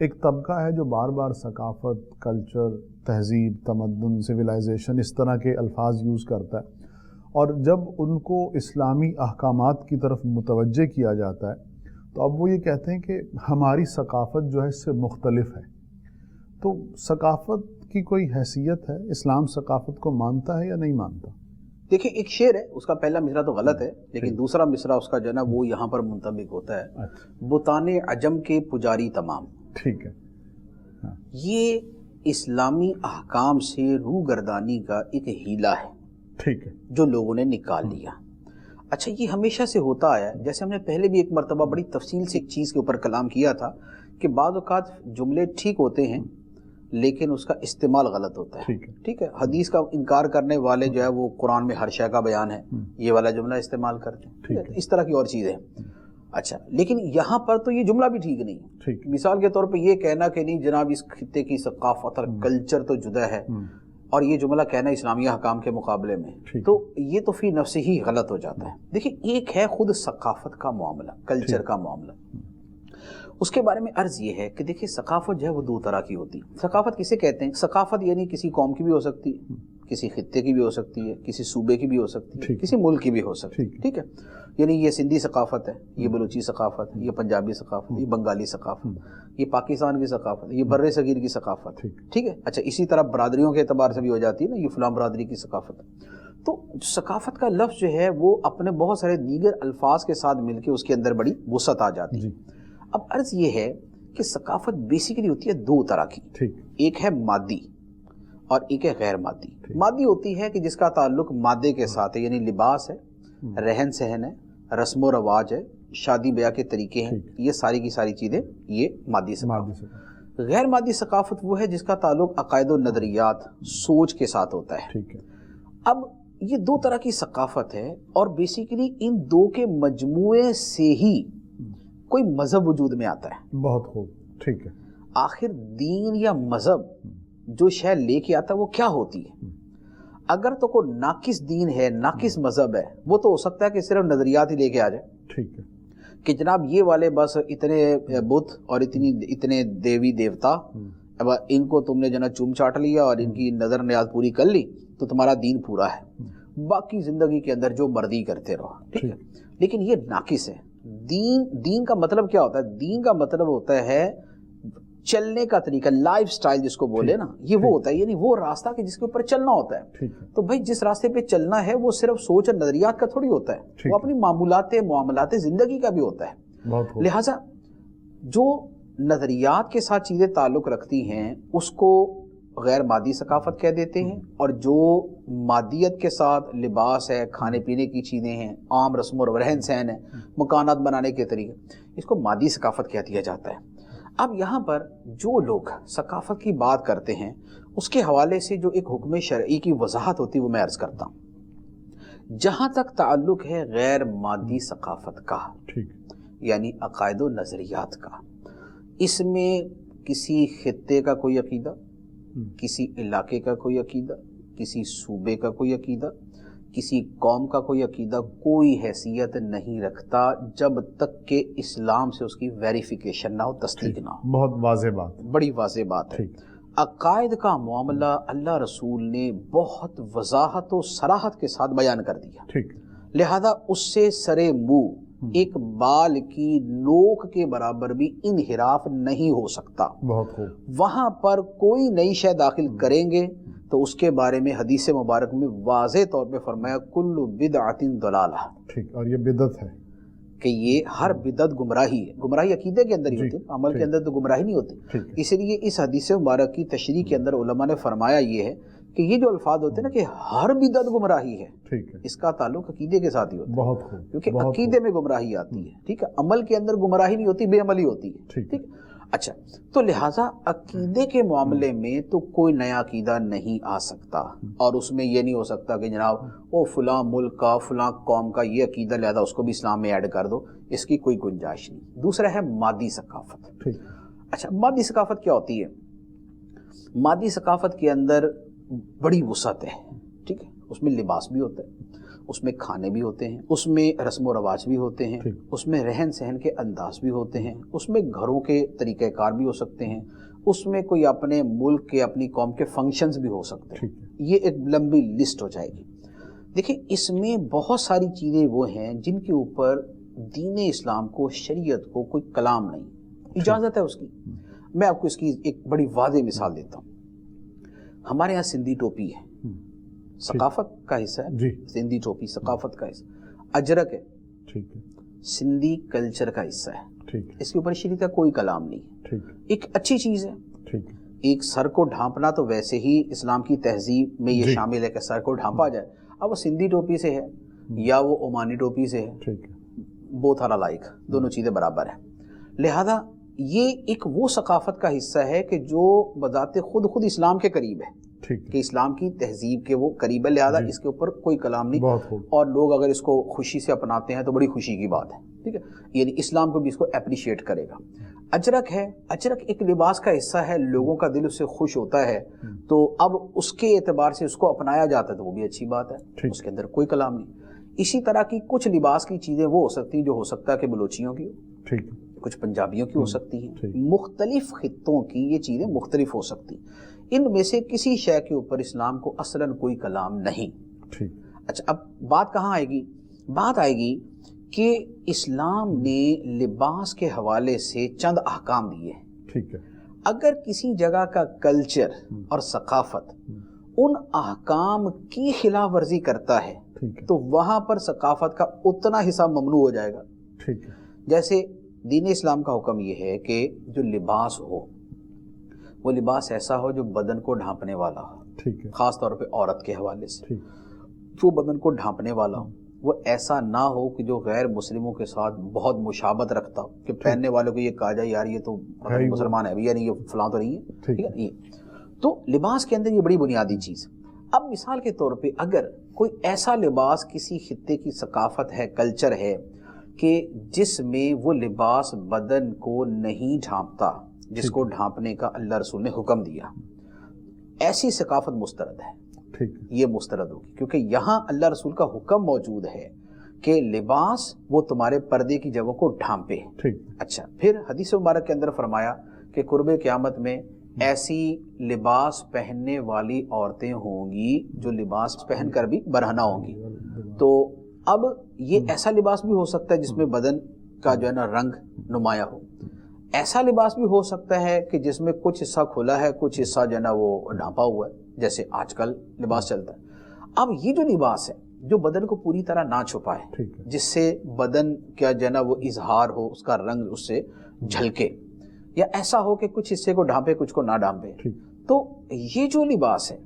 ایک طبقہ ہے جو بار بار ثقافت، کلچر، تہذیب، تمدن، سویلائزیشن اس طرح کے الفاظ یوز کرتا ہے، اور جب ان کو اسلامی احکامات کی طرف متوجہ کیا جاتا ہے تو اب وہ یہ کہتے ہیں کہ ہماری ثقافت جو ہے اس سے مختلف ہے۔ تو ثقافت کی کوئی حیثیت ہے؟ اسلام ثقافت کو مانتا ہے یا نہیں مانتا؟ دیکھیں، ایک شعر ہے، اس کا پہلا مصرع تو غلط ہے، لیکن دوسرا مصرع اس کا جو ہے نا وہ یہاں پر منطبق ہوتا ہے، بتان عجم کے پجاری تمام۔ ٹھیک ہے، یہ اسلامی احکام سے روگردانی کا ایک ہیلا ہے، ٹھیک ہے، جو لوگوں نے نکال لیا۔ اچھا، یہ ہمیشہ سے ہوتا آیا ہے، جیسے ہم نے پہلے بھی ایک مرتبہ بڑی تفصیل سے ایک چیز کے اوپر کلام کیا تھا کہ بعض اوقات جملے ٹھیک ہوتے ہیں لیکن اس کا استعمال غلط ہوتا ہے۔ ٹھیک ہے، حدیث کا انکار کرنے والے جو ہے وہ قرآن میں ہر شے کا بیان ہے، یہ والا جملہ استعمال کرتے ہیں، اس طرح کی اور چیزیں۔ اچھا، لیکن یہاں پر تو یہ جملہ بھی ٹھیک نہیں۔ مثال کے طور پہ یہ کہنا کہ نہیں جناب اس خطے کی ثقافت اور کلچر تو جدا ہے، اور یہ جملہ کہنا اسلامی حکام کے مقابلے میں، تو یہ تو فی نفس ہی غلط ہو جاتا ہے۔ دیکھیں، ایک ہے خود ثقافت کا معاملہ، کلچر کا معاملہ، اس کے بارے میں عرض یہ ہے کہ دیکھیں ثقافت جو ہے وہ دو طرح کی ہوتی ہے۔ ثقافت کسے کہتے ہیں؟ ثقافت یعنی کسی قوم کی بھی ہو سکتی ہے، کسی خطے کی بھی ہو سکتی ہے، کسی صوبے کی بھی ہو سکتی ہے، کسی ملک کی بھی ہو سکتی ہے۔ ٹھیک ہے، یعنی یہ سندھی ثقافت ہے، یہ بلوچی ثقافت ہے، یہ پنجابی ثقافت ہے، یہ بنگالی ثقافت، یہ پاکستان کی ثقافت ہے، یہ بر صغیر کی ثقافت ہے۔ ٹھیک ہے، اچھا اسی طرح برادریوں کے اعتبار سے بھی ہو جاتی ہے نا، یہ فلاں برادری کی ثقافت ہے۔ تو ثقافت کا لفظ جو ہے وہ اپنے بہت سارے دیگر الفاظ کے ساتھ مل کے اس کے اندر بڑی وسعت آ جاتی ہے۔ اب عرض یہ ہے کہ ثقافت بیسیکلی ہوتی ہے دو طرح کی، ایک ہے مادی اور ایک ہے غیر مادی۔ مادی ہوتی ہے کہ جس کا تعلق مادے کے ساتھ ہے، یعنی لباس ہے، رہن سہن ہے، رسم و رواج ہے، شادی بیاہ کے طریقے ہیں، یہ ساری کی ساری چیزیں یہ مادی ثقافت۔ غیر مادی ثقافت وہ ہے جس کا تعلق عقائد و نظریات، سوچ کے ساتھ ہوتا ہے۔ اب یہ دو طرح کی ثقافت ہے، اور بیسیکلی ان دو کے مجموعے سے ہی کوئی مذہب وجود میں آتا ہے۔ بہت خوب، ٹھیک ہے۔ آخر دین یا مذہب جو شے لے کے آتا ہے وہ کیا ہوتی ہے؟ اگر تو کوئی ناقص دین ہے، ناقص مذہب ہے، وہ تو ہو سکتا ہے کہ صرف نظریات ہی لے کے آ جائے، ٹھیک ہے، کہ جناب یہ والے بس اتنے بت اور اتنے دیوی دیوتا، اب ان کو تم نے جناب چوم چاٹ لیا اور ان کی نظر نیاز پوری کر لی تو تمہارا دین پورا ہے، باقی زندگی کے اندر جو مرضی کرتے رہو۔ ٹھیک ہے، لیکن یہ ناقص ہے۔ دین کا مطلب کیا ہوتا ہے؟ دین کا مطلب ہوتا ہے چلنے کا طریقہ، لائف سٹائل جس کو بولے نا، یہ وہ ہوتا ہے، یعنی وہ راستہ کہ جس کے اوپر چلنا ہوتا ہے۔ تو بھائی جس راستے پہ چلنا ہے وہ صرف سوچ اور نظریات کا تھوڑی ہوتا ہے، وہ اپنی معاملات زندگی کا بھی ہوتا ہے۔ لہٰذا جو نظریات کے ساتھ چیزیں تعلق رکھتی ہیں اس کو غیر مادی ثقافت کہہ دیتے ہیں، اور جو مادیت کے ساتھ لباس ہے، کھانے پینے کی چیزیں ہیں، عام رسم و رہن سہن ہے، مکانات بنانے کے طریقے، اس کو مادی ثقافت کہہ دیا جاتا ہے۔ اب یہاں پر جو لوگ ثقافت کی بات کرتے ہیں اس کے حوالے سے جو ایک حکم شرعی کی وضاحت ہوتی ہے وہ میں عرض کرتا ہوں۔ جہاں تک تعلق ہے غیر مادی ثقافت کا، یعنی عقائد و نظریات کا، اس میں کسی خطے کا کوئی عقیدہ، کسی علاقے کا کوئی عقیدہ، کسی صوبے کا کوئی عقیدہ، کسی قوم کا کوئی عقیدہ کوئی حیثیت نہیں رکھتا جب تک کہ اسلام سے اس کی ویریفیکیشن نہ ہو، تصدیق نہ ہو۔ بہت واضح بات، بڑی واضح بات ہے۔ عقائد کا معاملہ اللہ رسول نے بہت وضاحت و صراحت کے ساتھ بیان کر دیا، لہذا اس سے سرے منہ ایک بال کی نوک کے برابر بھی انحراف نہیں ہو سکتا۔ بہت خوب۔ وہاں پر کوئی نئی شے داخل کریں گے تو اس کے بارے میں حدیث مبارک میں واضح طور پہ فرمایا کل بدعۃ ضلالہ، ٹھیک، اور یہ بدعت ہے کہ یہ ہر بدعت گمراہی ہے۔ گمراہی عقیدے کے اندر ہی ہوتی ہے، عمل کے اندر تو گمراہی نہیں ہوتی۔ اس لیے اس حدیث مبارک کی تشریح کے اندر علماء نے فرمایا یہ ہے کہ یہ جو الفاظ ہوتے ہیں نا کہ ہر بدعت گمراہی ہے، اس کا تعلق عقیدے کے ساتھ ہی ہوتا ہے، بہت خوب، کیونکہ عقیدے میں گمراہی آتی ہے۔ ٹھیک ہے، عمل کے اندر گمراہی نہیں ہوتی، بے عملی ہوتی ہے۔ ٹھیک، اچھا، تو لہٰذا عقیدے کے معاملے میں تو کوئی نیا عقیدہ نہیں آ سکتا، اور اس میں یہ نہیں ہو سکتا کہ جناب وہ فلاں ملک کا فلاں قوم کا یہ عقیدہ لہذا اس کو بھی اسلام میں ایڈ کر دو، اس کی کوئی گنجائش نہیں۔ دوسرا ہے مادی ثقافت۔ اچھا، مادی ثقافت کیا ہوتی ہے؟ مادی ثقافت کے اندر بڑی وسعت ہے، ٹھیک ہے، اس میں لباس بھی ہوتا ہے، اس میں کھانے بھی ہوتے ہیں، اس میں رسم و رواج بھی ہوتے ہیں، اس میں رہن سہن کے انداز بھی ہوتے ہیں، اس میں گھروں کے طریقہ کار بھی ہو سکتے ہیں، اس میں کوئی اپنے ملک کے اپنی قوم کے فنکشنز بھی ہو سکتے ہیں. یہ ایک لمبی لسٹ ہو جائے گی. دیکھیں اس میں بہت ساری چیزیں وہ ہیں جن کے اوپر دین اسلام کو، شریعت کو کوئی کلام نہیں، اجازت ہے اس کی. میں آپ کو اس کی ایک بڑی واضح مثال دیتا ہوں. ہمارے یہاں سندھی ٹوپی ہے، ثقافت کا حصہ ہے. سندھی ٹوپی ثقافت کا حصہ. اجرک ہے، سندھی کلچر کا حصہ ہے. اس کے اوپر شریعت کا کوئی کلام نہیں ہے. ایک اچھی چیز ہے. ایک سر کو ڈھانپنا تو ویسے ہی اسلام کی تہذیب میں یہ شامل ہے کہ سر کو ڈھانپا جائے. اب وہ سندھی ٹوپی سے ہے یا وہ عمانی ٹوپی سے ہے، بوتھ آر لائک، دونوں چیزیں برابر ہیں. لہذا یہ ایک وہ ثقافت کا حصہ ہے کہ جو بذات خود اسلام کے قریب ہے، کہ اسلام کی تہذیب کے وہ قریب ہے. لہذا اس کے اوپر کوئی کلام نہیں، اور لوگ اگر اس کو خوشی سے اپناتے ہیں تو بڑی خوشی کی بات ہے. ٹھیک ہے، یعنی اسلام کو بھی اس کو اپریشیٹ کرے گا. اجرک ہے، اجرک ایک لباس کا حصہ ہے، لوگوں کا دل اس سے خوش ہوتا ہے، تو اب اس کے اعتبار سے اس کو اپنایا جاتا ہے تو وہ بھی اچھی بات ہے، اس کے اندر کوئی کلام نہیں. اسی طرح کی کچھ لباس کی چیزیں وہ ہو سکتی ہیں جو ہو سکتا ہے کہ بلوچیوں کی ہو، کچھ پنجابیوں کی ہو سکتی ہیں، مختلف خطوں کی یہ چیزیں مختلف ہو سکتی. ان میں سے کسی شے کے اوپر اسلام کو اصلاً کوئی کلام نہیں. اچھا، اب بات کہاں آئے گی؟ بات آئے گی کہ اسلام نے لباس کے حوالے سے چند احکام دیے ہیں. اگر کسی جگہ کا کلچر اور ثقافت ان احکام کی خلاف ورزی کرتا ہے تو وہاں پر ثقافت کا اتنا حصہ ممنوع ہو جائے گا. جیسے دین اسلام کا حکم یہ ہے کہ جو لباس ہو وہ لباس ایسا ہو جو بدن کو ڈھانپنے والا ہو، خاص طور پہ عورت کے حوالے سے جو بدن کو ڈھانپنے والا ہو. وہ ایسا نہ ہو کہ جو غیر مسلموں کے ساتھ بہت مشابہت رکھتا ہو، کہ پہننے والوں کو یہ کہا جائے یار یہ تو مسلمان ہے، یعنی یہ فلاں تو نہیں ہے. ٹھیک ہے، تو لباس کے اندر یہ بڑی بنیادی چیز. اب مثال کے طور پہ اگر کوئی ایسا لباس کسی خطے کی ثقافت ہے، کلچر ہے، کہ جس میں وہ لباس بدن کو نہیں ڈھانپتا جس کو ڈھانپنے کا اللہ رسول نے حکم دیا، ایسی ثقافت مسترد ہے. یہ مسترد ہوگی کیونکہ یہاں اللہ رسول کا حکم موجود ہے کہ لباس وہ تمہارے پردے کی جگہوں کو ڈھانپے. اچھا، پھر حدیث مبارک کے اندر فرمایا کہ قرب قیامت میں ایسی لباس پہننے والی عورتیں ہوں گی جو لباس پہن کر بھی برہنہ ہوں گی. تو اب یہ ایسا لباس بھی ہو سکتا ہے جس میں بدن کا جو ہے نا رنگ نمایاں ہو. ایسا لباس بھی ہو سکتا ہے کہ جس میں کچھ حصہ کھلا ہے، کچھ حصہ جو ہے نا وہ ڈھانپا ہوا ہے، جیسے آج کل لباس چلتا ہے. اب یہ جو لباس ہے جو بدن کو پوری طرح نہ چھپائے، جس سے بدن کیا جو ہے نا وہ اظہار ہو، اس کا رنگ اس سے جھلکے، یا ایسا ہو کہ کچھ حصے کو ڈھانپے کچھ کو نہ ڈھانپے، تو یہ جو لباس ہے،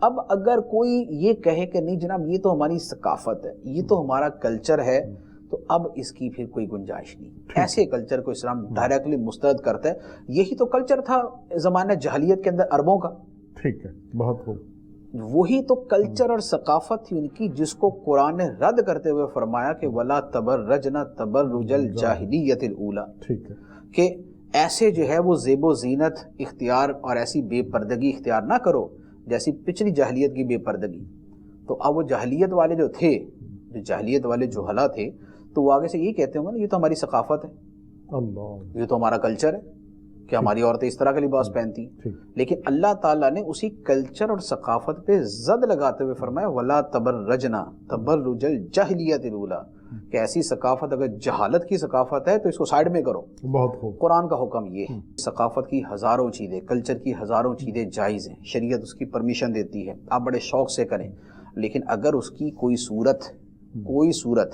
اب اگر کوئی یہ کہے کہ نہیں جناب یہ تو ہماری ثقافت ہے، یہ تو ہمارا کلچر ہے، تو اب اس کی پھر کوئی گنجائش نہیں. ایسے کلچر کو اسلام ڈائریکٹلی مسترد کرتا ہے. یہی تو کلچر تھا زمانہ جاہلیت کے اندر عربوں کا. ٹھیک ہے، بہت خوب. وہی تو کلچر اور ثقافت تھی ان کی جس کو قرآن نے رد کرتے ہوئے فرمایا کہ وَلَا تَبَرَّجْنَ تَبَرُّجَ الْجَاهِلِيَّةِ الْأُولَىٰ. ٹھیک ہے، کہ ایسے جو ہے وہ زیب و زینت اختیار اور ایسی بے پردگی اختیار نہ کرو جیسی پچھلی جاہلیت کی بے پردگی. تو اب وہ جاہلیت والے جو تھے، جو جاہلیت والے جوہلا تھے، تو وہ آگے سے یہ کہتے ہوں گے نا یہ تو ہماری ثقافت ہے، یہ تو ہمارا کلچر ہے کہ ہماری عورتیں اس طرح کا لباس پہنتی ہیں. لیکن اللہ تعالیٰ نے اسی کلچر اور ثقافت پہ زد لگاتے ہوئے فرمایا وَلَا تَبَرَّجْنَ تَبَرُّجَ الْجَاهِلِيَّةِ الْأُولَىٰ، کہ ایسی ثقافت اگر جہالت کی ثقافت ہے تو اس کو سائڈ میں کرو. بہت خوب. قرآن کا حکم یہ ہے. ثقافت کی ہزاروں چیزیں، کلچر کی ہزاروں چیزیں جائز ہیں، شریعت اس کی پرمیشن دیتی ہے، آپ بڑے شوق سے کریں. لیکن اگر اس کی کوئی صورت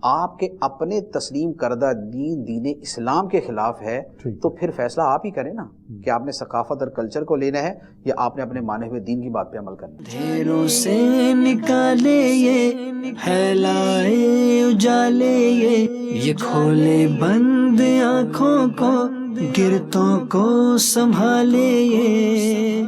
آپ کے اپنے تسلیم کردہ دین اسلام کے خلاف ہے تو پھر فیصلہ آپ ہی کریں نا کہ آپ نے ثقافت اور کلچر کو لینا ہے یا آپ نے اپنے مانے ہوئے دین کی بات پہ عمل کرنا ہے. ڈھیروں سے نکالے یہ پھیلائے اجالے یہ کھولے بند آنکھوں کو گرتوں کو سنبھالے یہ